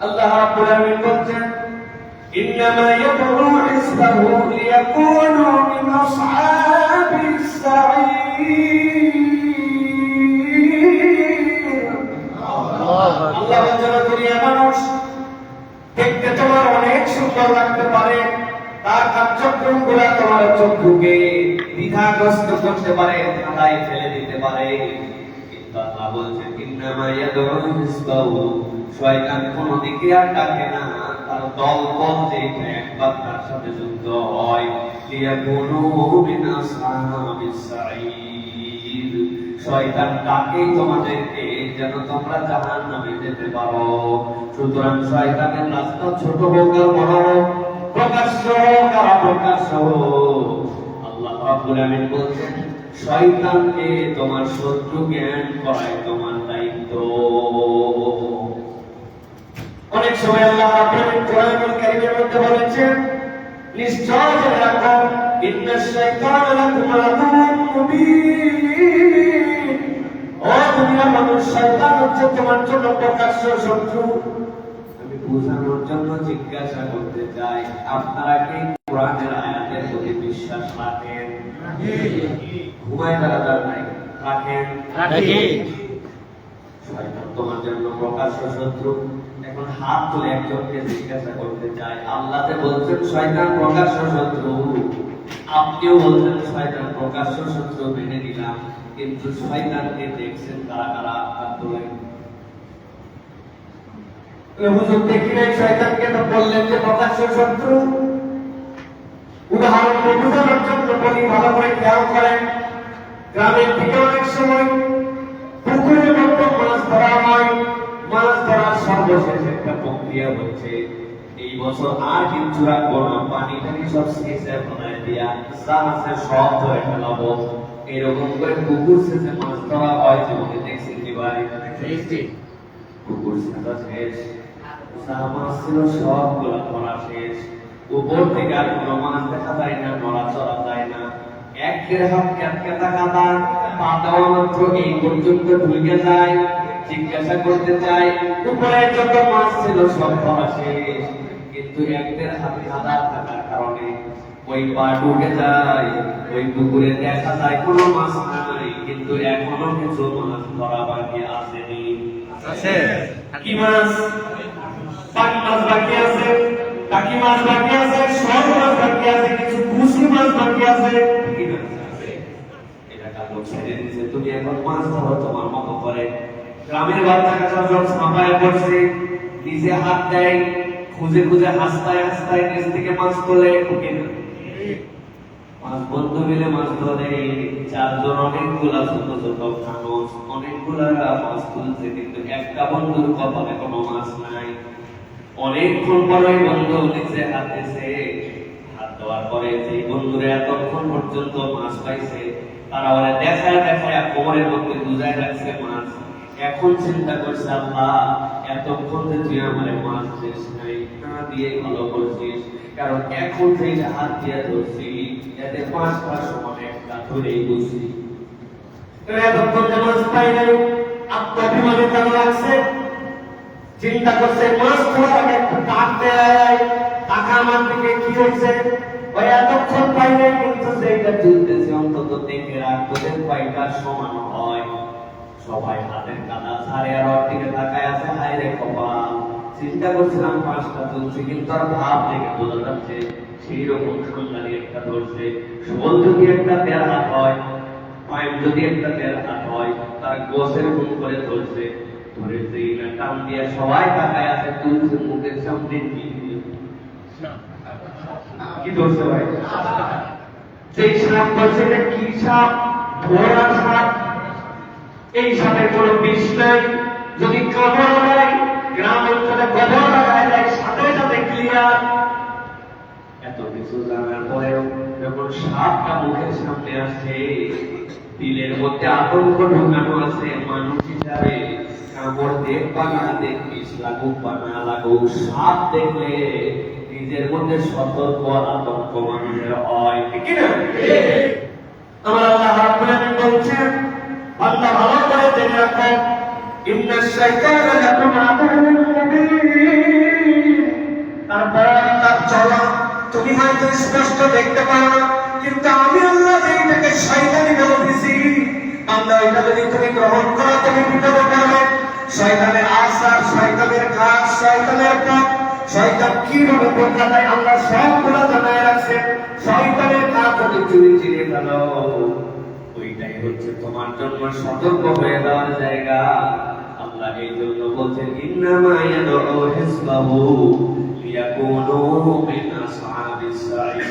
আল্লাহ রাব্বুল আলামিন বলেন ইন্নামা ইয়াদউ হিসবাহু লিয়াকুনু মিন আসহাবিস সাঈর। আল্লাহ যারা দুনিয়া মানুষ দেখতে তোমার অনেক সুন্দর লাগতে পারে, তার কার্যক্রমগুলো তোমার চোখকে দ্বিধাগ্রস্ত করতে পারে, ধাঁধায় ফেলে দিতে পারে। আল্লাহ বলছেন ইন্নামা ইয়াদউ হিসবাহু, শয়তান কোনো দিকে আর ডাকে না, তার দল বলতে একবার তার সাথে যুদ্ধ হয়। লিয়াকুনু মিন আসহাবিস সাঈর, শয়তান ডাকে তোমাদেরকে যেন তোমরা জাহান্নামে যেতে পারো। সুতরাং শয়তানের রাস্তা ছোট হোক আর বড় হোক, প্রকাশ্য হোক আর অপ্রকাশ্য হোক, আল্লাহ রাব্বুল আলামিন বলছেন শয়তানকে তোমার শত্রু জ্ঞান করাই তোমার দায়িত্ব। অনেক সময় আল্লাহ রাব্বুল আলামিন কোরআনুল কারীমের মধ্যে বলেছেন নিশ্চয় জেনে রাখো ইন্নাশ শাইতানা লাকুম আদুউম মুবিন, ও দুনিয়ার মানুষ, শয়তান হচ্ছে তোমার জন্য প্রকাশ্য শত্রু। আমি বোঝানোর জন্য জিজ্ঞাসা করতে চাই, আপনারা কি কোরআনের আয়াতের প্রতি বিশ্বাস রাখেন? ঘুমায় দাঁড়া নাই রাখেন? শয়তান তোমার জন্য প্রকাশ্য শত্রু। এখন হাত তুলে একজনকে জিজ্ঞাসা করতে চাই, আল্লাহতে বলছেন শয়তান প্রকাশ্য শত্রু, আপনিও বলছেন শয়তান প্রকাশ্য শত্রু, মেনে নিলাম, কিন্তু শয়তানকে দেখছেন কারা কারা? হাত তুলে। হুজুর দেখি নাই শয়তানকে, তো বললেন যে প্রকাশ্য শত্রু। উদাহরণ বোঝানোর জন্য বলি, ভালো করে খেয়াল করেন। গ্রামের দিকে অনেক সময় পুকুরের মধ্যে মাছ ধরা হয়, মাছ ধরার সর্বশেষ একটা প্রক্রিয়া হচ্ছে এই বছর আর কিছু রাখবো না, পানি টানি সব সেচে বানায় দিয়া জাহাজে সব ধরে ফেলাবো, এরকম করে পুকুর সেচে মাছ ধরা হয়। জীবনে দেখছেন কি ভাই? পুকুর সেচা শেষ, মাছ ছিল সবগুলো ধরা শেষ, উপর থেকে আর কোনো মাছ দেখা যায় না, নড়াচড়া যায় না, এক দেড় হাত ক্যাটকেটা কাদা, পা দেওয়া মাত্র এই পর্যন্ত ঢুকে যায়। জিজ্ঞাসা করতে চাই, উপরে যত মাছ ছিল সব ধরা শেষ, কিন্তু এক দেড় হাত কাদা থাকার কারণে ওই পা ঢুকে যায়, ওই পুকুরে দেখা যায় কোনো মাছ নাই, কিন্তু এখনো কিছু মাছ ধরা বাকি আসেনি। কি মাছ? পাট মাছ বাকি আছে, টাকি মাছ বাকি আছে, সব মাছ বাকি আছে, কিছু কুশি মাছ বাকি আছে। এটা কালো ছেড়ে দিচ্ছে, তুমি এখন মাছ ধরো তোমার মতো করে। গ্রামের বাচ্চা কাচ্চা সব ছাপায় পড়ছে, নিজে হাত দেয়, খুঁজে খুঁজে হাসতায় হাসতায় নিজ থেকে মাছ তোলে। পাঁচ বন্ধু মিলে মাছ ধরে, চারজন অনেকগুলা ছোট ছোট খানস, অনেকগুলা মাছ তুলছে, কিন্তু একটা বন্ধুর কপালে কোনো মাছ নাই। অনেকক্ষণ পরে বন্ধু নিচে হাত দিয়েছে, হাত দেওয়ার পরে যে বন্ধুরা এতক্ষণ পর্যন্ত মাছ পাইছে তারা ওরা দেখায় দেখায় কোমরের মধ্যে বুঝায় রাখছে মাছ। এখন চিন্তা করছে, আল্লাহ এতক্ষণ যে তুই আমারে মাছ দিস নাই, না দিয়ে ভালো করছিস, কারণ এখন যে হাত দিয়ে ধরছি এতে পাঁচটা সমান একটা ধরেই বুঝছি। এতক্ষণ যে মাছ পাই নাই, আত্মাভিমানে কেন লাগছে? চিন্তা করছে মাছ ধরার আগে একটু টাক দেয়, টাকা আমার দিকে কি হয়েছে, ওই এতক্ষণ পাই নাই, কিন্তু সেইটা তুলতেছে অন্তত দেখে রাখবো যে কয়টা সমান হয়। সবাই হাতের কাদা ছাড়ে আর ওর দিকে তাকায় আছে, হায় রে কপাল। চিন্তা করছিলাম পাঁচটা তুলছি, কিন্তু আর ভাব দেখে বোঝা যাচ্ছে সেই রকম সুন্দরী একটা ধরছে। শোল যদি একটা ১.৫ হাত হয়, পাইপ যদি একটা ১.৫ হাত হয়, তার গোছের গুণ করে ধরছে, ধরেছে না টান দিয়ে সবাই তাকায় আছে, তুলছে মুখের সামনে কি ধরছে ভাই? সেই সাপ বলছে এটা কি সাপ? ঘোড়া সাপ। এই সাপের কোনো বিষ নাই, যদি কামড় দেয় গ্রাম অঞ্চলে গোবর লাগায় দেয়, সাথে সাথে ক্লিয়ার। এত কিছু জানার পরেও যখন সাপটা মুখের সামনে আসছে, দিলের মধ্যে আতঙ্ক ঢোকানো আছে। মানুষ হিসাবে কামড় দেখবা না দেখ, বিষ লাগুক বা না লাগুক, সাপ দেখলে নিজের মধ্যে সতর্ক আতঙ্ক মানুষের হয়, ঠিক না? আমার আল্লাহ রাব্বুল আলামিন বলছেন, বান্দা ভালো করে জেনে রাখো ইন্নাশ শাইতানা লাকুম আদুউম মুবিন। তার চলা তুমি হয়তো স্পষ্ট দেখতে পাও না, কিন্তু আমি আল্লাহ এটাকে শয়তানি বলে দিয়েছি। বান্দা এটা যদি তুমি গ্রহণ করো তুমি বিপদে পড়বে। শয়তানের আশা, শয়তানের কাজ, শয়তানের পথ, শয়তান কিভাবে বোঝা যায় আল্লাহ সবগুলো জানায় রাখছে। শয়তানের কাজ যদি তুমি চিনে ফেলো, ওইটাই হচ্ছে তোমার জন্য সতর্ক হয়ে যাওয়ার জায়গা। আল্লাহ এই জন্য বলছেন ইন্নামা ইয়াদউ হিজবাহু লিয়াকুনু মিন আসহাবিস সাঈর।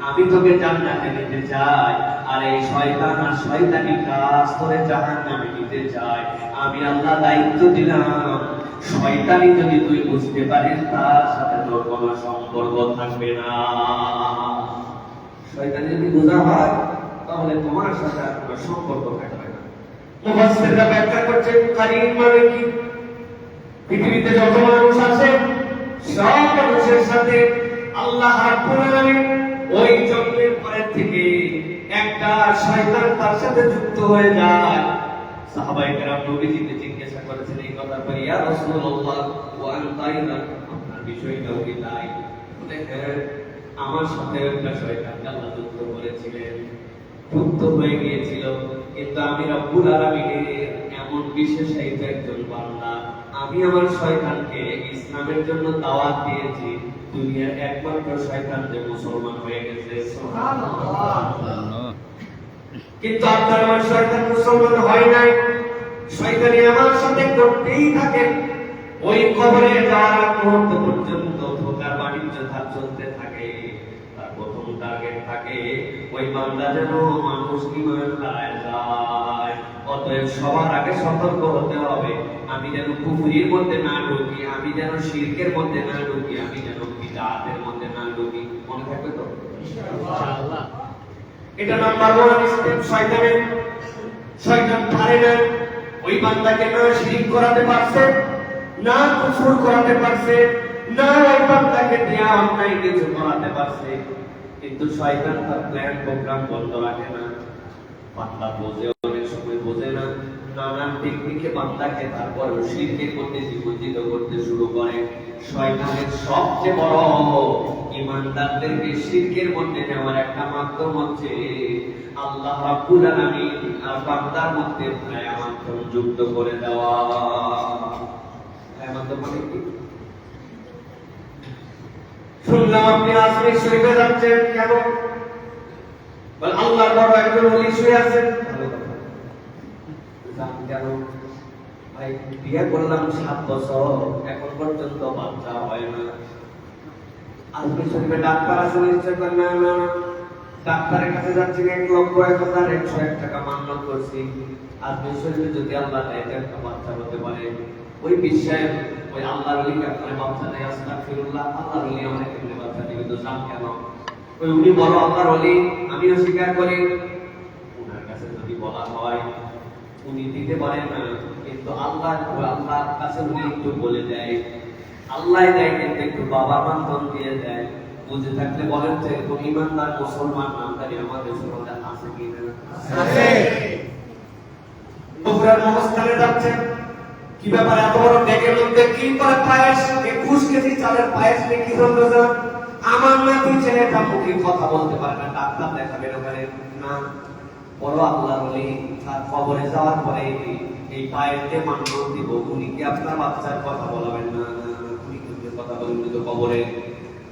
আমি তোকে জান্নাতে নিতে চাই, আর এই শয়তান আর শয়তানি কাজ তোরে জাহান্নামে নিতে চায়। আমি আল্লাহ দায়িত্ব দিলাম, শয়তানি যদি তুই বুঝতে পারিস তার সাথে তোর কোনো সম্পর্ক থাকবে না। শয়তানি যদি বোঝা হয় তাহলে তোমার সাথে আর কোনো সম্পর্ক থাকবে না। মুফাসসিররা ব্যাখ্যা করছেন কারীম মানে কি? পৃথিবীতে যত মানুষ আছে সব মানুষের সাথে আল্লাহ রাব্বুল আলামিন ওই জন্মের পরের থেকে একটা শয়তান তার সাথে যুক্ত হয়ে যায়। সাহাবায়ে কেরাম নবীজিকে জিজ্ঞাসা করেছেন এই কথা পরে, ইয়া রাসূলুল্লাহ ওয়া আনতা আইদান, আপনার বিষয়টাও কি তাই? দেখেন আমার সাথে একটা শয়তান আল্লাহ যুক্ত করেছিলেন, যুক্ত হয়ে গিয়েছিল, কিন্তু আমি রব্বুল আলামিনের এমন বিশেষায়িত একজন বান্দা, আমি আমার শয়তানকে ইসলামের জন্য দাওয়াত দিয়েছি, দুনিয়ার একমাত্র শয়তান যে মুসলমান হয়ে গেছে। সুবহানাল্লাহ। কিন্তু আপনার আমার শয়তান মুসলমান হয় নাই, শয়তানি আমার সাথে করতেই থাকে। ওই কবরে যাওয়ার আগ মুহূর্ত পর্যন্ত ধোঁকার বাণিজ্য চলতে থাকে। তার প্রথম টার্গেট থাকে ওই বান্দা যেন মানুষ ঈমান হারায় যায়। অতএব সবার আগে সতর্ক হতে হবে, আমি যেন কুফরির মধ্যে না ঢুকি, আমি যেন শিরকের মধ্যে না ঢুকি, আমি যেন বিদআতের মধ্যে না ঢুকি। মনে থাকবে তো ইনশাআল্লাহ? এটা নাম্বার 1 স্টেপ শয়তানের। শয়তান পারে না ওই বান্দাকে না শিরক করাতে পারছে, না কুফর করাতে পারছে, না ওই বান্দাকে দিয়া অন্যায় কিছু করাতে পারছে। কিন্তু শয়তান তার প্ল্যান প্রোগ্রাম বন্ধ রাখে না। বান্দা বোঝে, অনেক সময় বোঝে না, নানান টেকনিকে বান্দাকে তারপর শিরকের মধ্যে জীবনজিত করতে শুরু করে। শয়তানের সবচেয়ে বড় ঈমানদারদেরকে শিরকের মধ্যে নেওয়ার একটা মাধ্যম হচ্ছে আল্লাহ রাব্বুল আলামিন আর বান্দার মধ্যে ছায়া মাধ্যম যুক্ত করে দেওয়া। ছায়া মাধ্যম মানে কি? শুনলাম আপনি আজমির শরীফে যাচ্ছেন, কেন? বল আল্লাহর বড় একজন ওলি শুয়ে আছেন। ভালো কথা। যান কেন? ভাই বিয়ে করলাম 7 বছর, এখন পর্যন্ত বাচ্চা হয় না। আজমির শরীফে ডাক্তার আছে নিশ্চয়? না না, ডাক্তারের কাছে যাচ্ছি 1,01,101 টাকা মান্যত করছি। আজমির শরীফে যদি আল্লাহ দেয় একটা বাচ্চা হতে পারে, ওই বিশ্বাস ওই আল্লাহর ওলিকে আপনার বাচ্চা দেয়, আস্তাগফিরুল্লাহ, আল্লাহর ওলি আমাকে কেমনে বাচ্চা দিবে? তো জান কেন? ওই উনি বড় আল্লাহর ওলি, আমিও স্বীকার করি। ওনার কাছে যদি বলা হয় উনি দিতে পারেন না, কিন্তু আল্লাহর কাছে উনি একটু বলে দেয়, আল্লাহ দেয়, কিন্তু একটু বাবা মানধন দিয়ে দেয়। বুঝে থাকলে বলেন যে কোন ঈমানদার মুসলমান নামদারি আমাদের সমাজে আছে কি না? আছে। বগুড়ার মহাস্থানে যাচ্ছেন, কি ব্যাপার এত বড় ব্যাগের মধ্যে কি করে পায়েস? 21 কেজি চালের পায়েস নিয়ে কি বলতে চান? আমার নাতি ছেলেটা মুখে কথা বলতে পারে না, ডাক্তার দেখাবেন ওখানে না। বড় আল্লাহর ওলি, তার কবরে যাওয়ার পরে এই পায়ের দিয়ে মান্য দিব, উনি কি আপনার বাচ্চার কথা বলাবেন না? উনি কিন্তু কথা বলেন, উনি তো কবরে।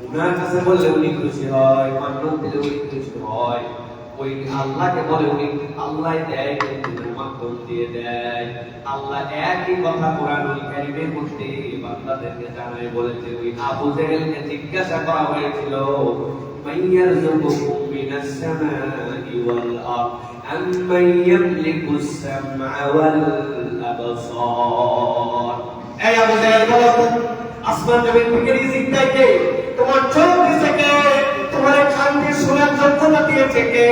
উনার কাছে বললে উনি খুশি হয়, মান্য দিলে উনি খুশি হয়। ওই আল্লাহকে বলে উনি আল্লাহ দেয়, কিন্তু মাধ্যম দিয়ে দেয়। আল্লাহ একই কথা কোরআনুল কারীমের মধ্যে বান্দাদেরকে জানায় বলেছে। ওই আবু জেহেলকে জিজ্ঞাসা করা হয়েছিল, মাইয়ারযুকুকুম মিনাস সামাই ওয়াল আরদ আম্মান ইয়ামলিকুস সামআ ওয়াল আবসার। এই আবু জেহেল বলো তো, আসমান জমিন থেকে রিজিক দেয় কে? তোমার চোখ দিয়েছে কে? তোমার কান দিয়ে শোনার যোগ্যতা দিয়েছে কে?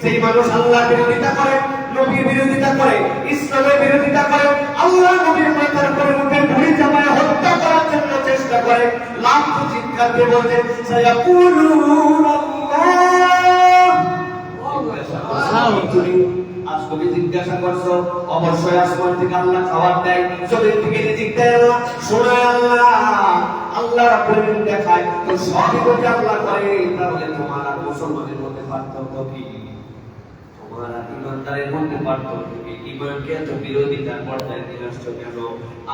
সেই মানুষ আল্লাহর বিরোধিতা করে, নবীর বিরোধিতা করে, ইসলামের বিরোধিতা করে, আল্লাহ নবীর মাথার উপরে মুখে ধুলি চাপায় হত্যা করার জন্য চেষ্টা করে, লাখ চিৎকার দিয়ে বলছে সায়াকুলুন আল্লাহ। তুমি আজ তুমি জিজ্ঞাসা করছো, অবশ্যই আসমান থেকে আল্লাহ খাবার দেয়, জমিন থেকে রিজিক দেয় আল্লাহ, শোনায় আল্লাহ, আল্লাহ রাব্বুল আলামিন দেখায়, তো সবই যদি আল্লাহ করে, তাহলে তোমার আর মুসলমানের মধ্যে পার্থক্য কি? তোমার আর ইমানদারের মধ্যে পার্থক্য কি? ইমানকে এত বিরোধিতার পর্যায়ে নিয়ে আসছো কেন?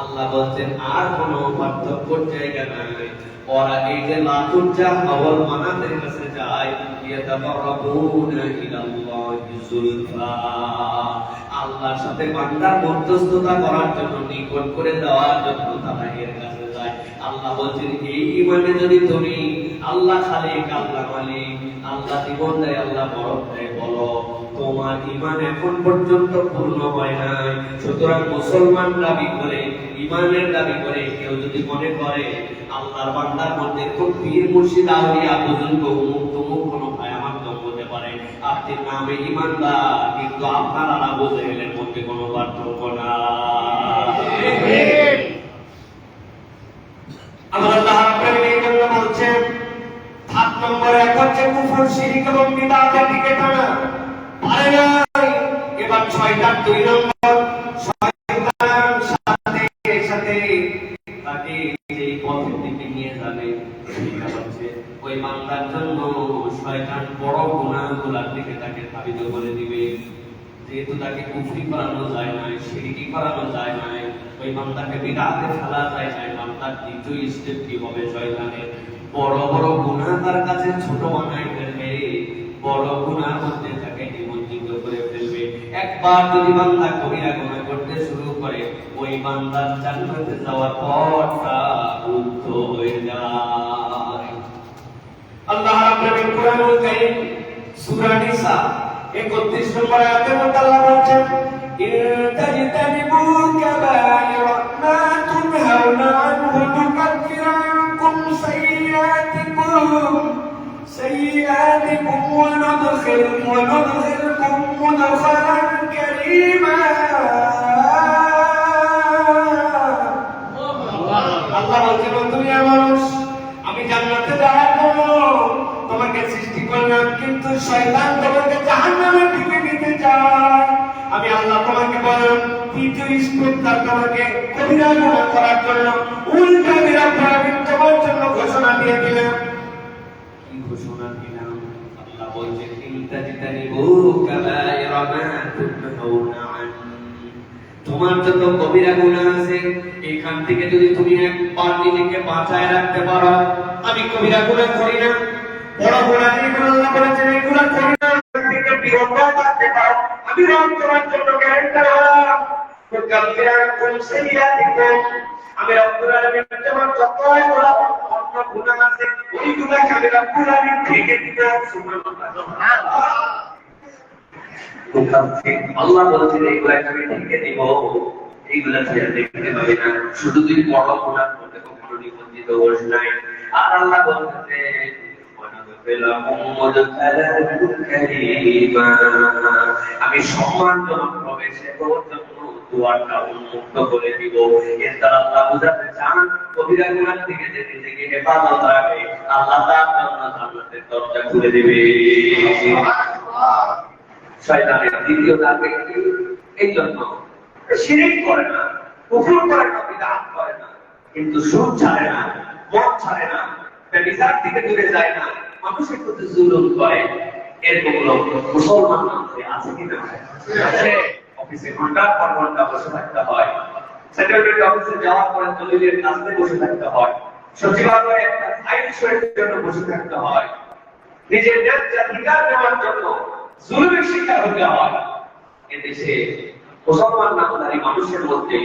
আল্লাহ বলছেন আর কোনো পার্থক্যর জায়গা নাই। ওরা এই যে লাতুজ্জা হাওয়াল মানাতের কাছে যায়, ইয়াতাকাররাবুনা ইলাল্লাহি যুলফা, আল্লাহর সাথে বান্দার মধ্যস্থতা করার জন্য, নিকট করে দেওয়ার জন্য তারা এর কাছে যায়। আল্লাহ বলছেন এই ইমানে যদি তুমি আল্লাহ খালিক, আল্লাহ মালিক, আল্লাহ জীবন দেয়, আল্লাহ মরণ দেয় বলো, তোমার ইমান এখন পর্যন্ত পূর্ণ হয় নাই। সুতরাং মুসলমান দাবি করে, ইমানের দাবি করে কেউ যদি মনে করে আল্লাহর বান্দার মধ্যে খুব পীর মুর্শিদ আউলিয়া বুজুর্গ অমুক তমুক কোনো ভাই আমার নাম হতে পারে, আপনি নামে ইমানদার, কিন্তু আপনার আর আবু জাহেলের মধ্যে কোনো পার্থক্য নাই। আল্লাহ রাব্বুল আলামিন বলছেন 7 নম্বরে এক হচ্ছে কুফর, শিরক এবং বিদআতের দিকে টানা, পারে না। এবার 6টার 2 নম্বর, শয়তান সাথে সাথে তাকে এই পথের দিকে নিয়ে যাবে, সেটা হচ্ছে ওই বান্দার জন্য শয়তান বড় গুনাহগুলোর দিকে তাকে ধাবিত করে দিবে। যেহেতু তাকে কুফরি করানো যায় না, শিরকি করানো যায় না, ওই বান্দাকে বিদআতে ফেলা যায় না, বান্দার দ্বিতীয় স্টেপ কি হবে? শয়তানের বড় বড় গুনাহ তার কাছে ছোট বানায় ফেলবে, বড় গুনাহর মধ্যে তাকে নিমজ্জিত করে ফেলবে। একবার যদি বান্দা কবিরা গুনাহ করতে শুরু করে, ওই বান্দার জান্নাতে যাওয়ার পথটা রুদ্ধ হয়ে যায়। আল্লাহ রাব্বুল আলামিন কুরআনুল কারীম সূরা নিসা 31 নম্বর আয়াতে আল্লাহ বলেন, ইনতাজিতানিবু কাবায়িরা মা তুনহাউনা আনহু নুকাফির আনকুম সাইয়্যাতিকুম ওয়া নুদখিলকুম মুদখালান কারীমা। আল্লাহ বলেন, দুনিয়ার মানুষ, আমি জান্নাতে যাওয়ার জন্য তোমাকে সৃষ্টি করলাম, কিন্তু শয়তান তোমাকে জাহান্নামের দিকে নিতে চায়। আমি আল্লাহ তোমাকে বললাম তৃতীয় স্টেপটা তোমাকে কবিরা গুনাহ করার জন্য, উল্টা বিরাব্বুল আলামিন তোমার জন্য ঘোষণা দিয়ে দিলাম। কি ঘোষণা দিলাম? আল্লাহ বলছেন, ইনতাজিতানিবু কাবায়িরা মা তুনহাউনা আন, তোমার যত কবিরা গুনাহ আছে এখান থেকে যদি তুমি একবার নিজেকে বাঁচায় রাখতে পারো, আমি কবিরা গুনাহ করি না, বড় গুনাহ যেগুলো আল্লাহ বলেছেন এগুলো করি না, থেকে বিরত থাকতে পারো, আমি রব তোমার জন্য গ্যারান্টার হলাম। তো কাফিরাকুম সাইয়্যাতিকুম, আমি রব্বুল আলামিন তোমার যত অন্য গুনাহ আছে ওই গুনাহকে আমি রব্বুল আলামিন ঢেকে দিব। সুবহানাল্লাহ। আল্লাহ বলেছেন এইগুলাকে আমি ঢেকে দিব, এইগুলা ছেড়ে দেখতে পাবে না। শুধু তুই বড় গুনার মধ্যে কখনো নিবন্ধিত হোস নাই। আর আল্লাহ বলতেছেন, আমি সম্মানজনক প্রবেশে তোর জন্য দুয়ারটা উন্মুক্ত করে দিব। এর দ্বারা আল্লাহ বুঝাতে চান, কবিরা গুনাহ থেকে যে নিজেকে হেফাজত রাখে, আল্লাহ তার জন্য জান্নাতের দরজা খুলে দিবে। শয়তানের দ্বিতীয় ধাপে এই জন্য শিরক করে না, কুফর করে না, বিদআত করে না, কিন্তু সুদ ছাড়ে না, মদ ছাড়ে না, ব্যভিচার থেকে দূরে যায় না, মানুষের প্রতি জুলুম করে। এরকম লোক মুসলমান মধ্যে আছে কিনা? আছে। অফিসে ঘন্টার পর ঘন্টা বসে থাকতে হয়, সেক্রেটারি অফিসে যাওয়ার পরে দলিলের কাছে বসে থাকতে হয়, সচিবালয়ে একটা ফাইল সইয়ের জন্য বসে থাকতে হয়, নিজের অধিকার নেওয়ার জন্য জুলুমের শিকার হতে হয়। এদেশে মুসলমান নামধারী মানুষের মধ্যে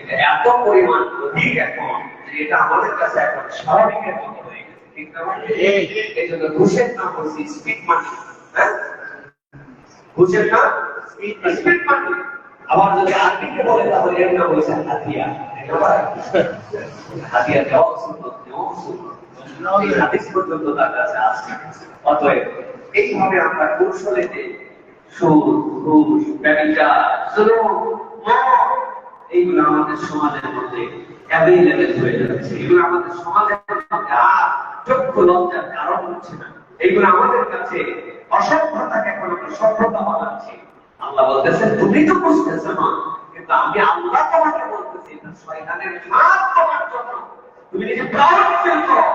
এটা এত পরিমাণ অধিক এখন যে এটা আমাদের কাছে এখন স্বাভাবিকের মতো হয়ে গেছে। ঠিক না? এই জন্য ঘুষের নাম হচ্ছে স্পিড মানি। হ্যাঁ, ঘুষের নাম স্পিড মানি। আবার যদি আর্মিকে বলে তাহলে এর নাম হচ্ছে হাতিয়ার। হাতিয়ার দেওয়া সুন্নাত, নেওয়া সুন্নাত। এই হাদিস পর্যন্ত তার কাছে আছে। অতএব এইভাবে আমরা কৌশলেতে সুদ, ঘুষ, ব্যভিচার, জুলুম, মদ, এইগুলো আমাদের সমাজের মধ্যে অ্যাভেইলেবল হয়ে যাচ্ছে। এগুলো আমাদের সমাজের মধ্যে আর চক্ষু লজ্জার কারণ হচ্ছে না। এইগুলো আমাদের কাছে অসভ্যতাকে এখন আমরা সভ্যতা বানাচ্ছি। আল্লাহ বলতেছেন তুমি তো বুঝতেছো না, কিন্তু আমি আল্লাহ তোমাকে বলতেছি এটা শয়তানের ফাঁদ তোমার জন্য। তুমি নিজে প্রাউড ফিল করো,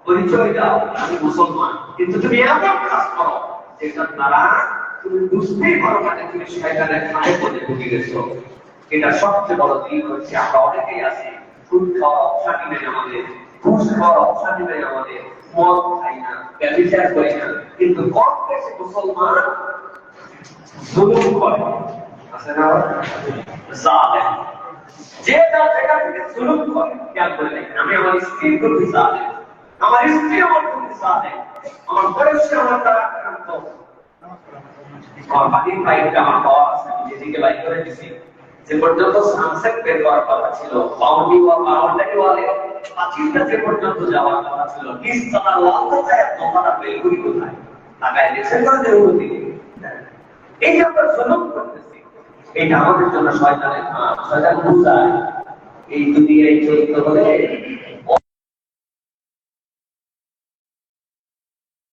পরিচয় দাও আমি মুসলমান, কিন্তু তুমি এমন কাজ করো যেটার দ্বারা তুমি বুঝতেই পারো না যে তুমি শয়তানের ফাঁদে পড়ে ঢুকে গেছো। এটা সবচেয়ে বড় দিক হচ্ছে আমরা অনেকেই আছি সুদ খাওয়া অপশানই নেই আমাদের, ঘুষ খাওয়া অপশানই নেই আমাদের, মদ খাই না, ব্যভিচার করি না, কিন্তু কম বেশি মুসলমান জুলুম করে আছে না, জালেম। যে তার জায়গা থেকে জুলুম করে, খেয়াল করে দেখেন আমি আমার স্ত্রীর প্রতি জালেম, আমার স্ত্রী আমার প্রতি জালেম, আমার বয়সে আমার দ্বারা আক্রান্ত, আমার বাড়ির পাইপটা আমার পাওয়া আছে আমি যেদিকে বাইক করে দিছি, যে পর্যন্ত সানসেট বের করার কথা ছিল, বাউন্ডারি ওয়ালে পাঁচিলটা যে পর্যন্ত যাওয়ার কথা ছিল, নিচতলা ওয়াল কোথায় দোকানটা বেলগুড়ি কোথায় টাকায় দেখছেন করে যে উন্নতি এই যে আমরা জুলুম করতেছি, এটা আমাদের জন্য শয়তানের ফাঁদ। শয়তান বুঝায় এই দুনিয়ায় চলতে হলে